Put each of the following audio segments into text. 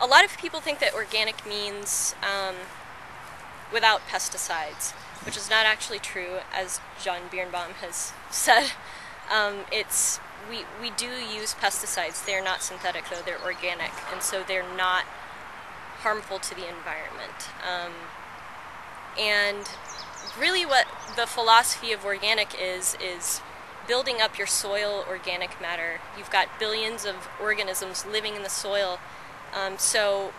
A lot of people think that organic means without pesticides, which is not actually true, as John Birnbaum has said. We do use pesticides. They're not synthetic, though. They're organic, and so they're not harmful to the environment. And really what the philosophy of organic is building up your soil organic matter. You've got billions of organisms living in the soil, so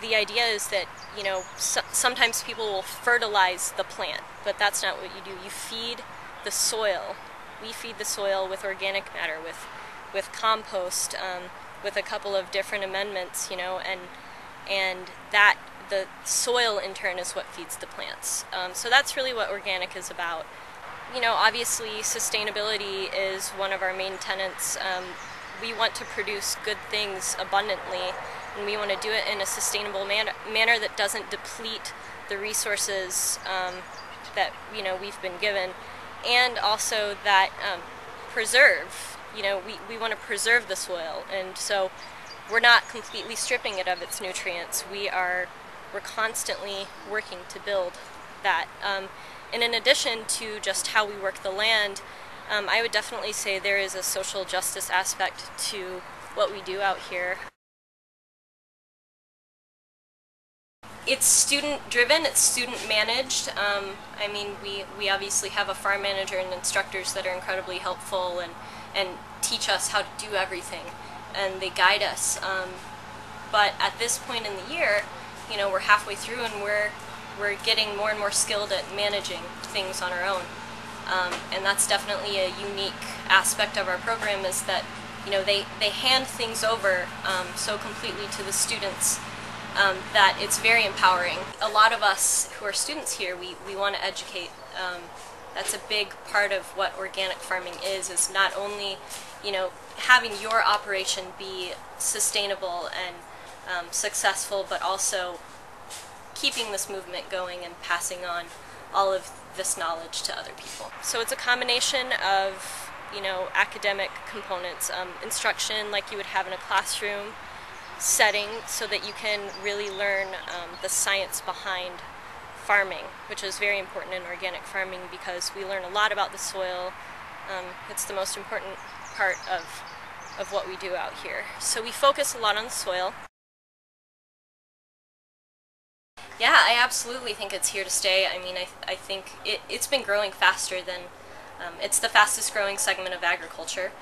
the idea is that, you know, sometimes people will fertilize the plant, but that's not what you do. You feed the soil. We feed the soil with organic matter, with compost, with a couple of different amendments, you know, and that the soil in turn is what feeds the plants. So that's really what organic is about. You know, obviously sustainability is one of our main tenets. We want to produce good things abundantly, and we want to do it in a sustainable manner that doesn't deplete the resources that, you know, we've been given, and also that preserve. You know, we want to preserve the soil, and so we're not completely stripping it of its nutrients. We're constantly working to build that. And in addition to just how we work the land, I would definitely say there is a social justice aspect to what we do out here. It's student-driven, it's student-managed. I mean, we obviously have a farm manager and instructors that are incredibly helpful and teach us how to do everything, and they guide us. But at this point in the year, you know, we're halfway through and we're getting more and more skilled at managing things on our own. And that's definitely a unique aspect of our program, is that, you know, they hand things over so completely to the students that it's very empowering. A lot of us who are students here, we want to educate. That's a big part of what organic farming is not only, you know, having your operation be sustainable and successful, but also keeping this movement going and passing on all of this knowledge to other people. So it's a combination of, you know, academic components, instruction like you would have in a classroom setting, so that you can really learn the science behind farming, which is very important in organic farming because we learn a lot about the soil. It's the most important part of what we do out here. So we focus a lot on the soil. Yeah, I absolutely think it's here to stay. I mean, I think it's been growing faster than, it's the fastest growing segment of agriculture.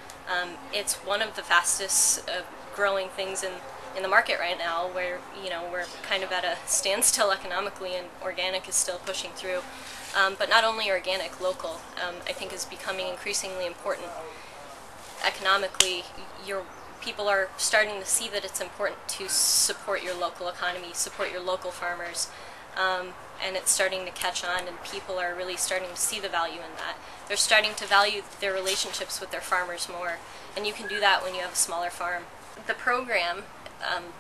It's one of the fastest growing things in the market right now, where, you know, we're kind of at a standstill economically, and organic is still pushing through. But not only organic, local, I think is becoming increasingly important. Economically, people are starting to see that it's important to support your local economy, support your local farmers, and it's starting to catch on, and people are really starting to see the value in that. They're starting to value their relationships with their farmers more, and you can do that when you have a smaller farm. The program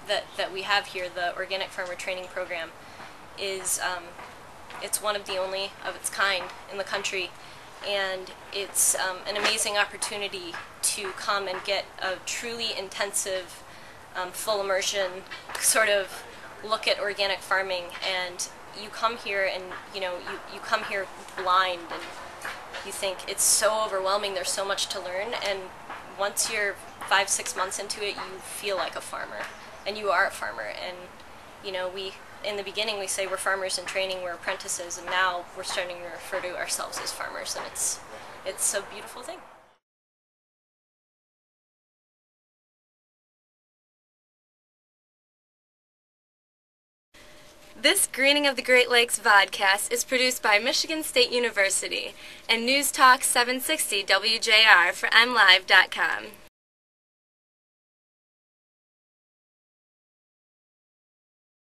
that we have here, the Organic Farmer Training Program, is it's one of the only of its kind in the country. And it's an amazing opportunity to come and get a truly intensive, full immersion sort of look at organic farming. And you come here and, you know, you come here blind, and you think it's so overwhelming, there's so much to learn, and once you're 5-6 months into it, you feel like a farmer, and you are a farmer. And, you know, in the beginning we say we're farmers in training, we're apprentices, and now we're starting to refer to ourselves as farmers, and it's a beautiful thing. This Greening of the Great Lakes vodcast is produced by Michigan State University and News Talk 760 WJR for MLive.com.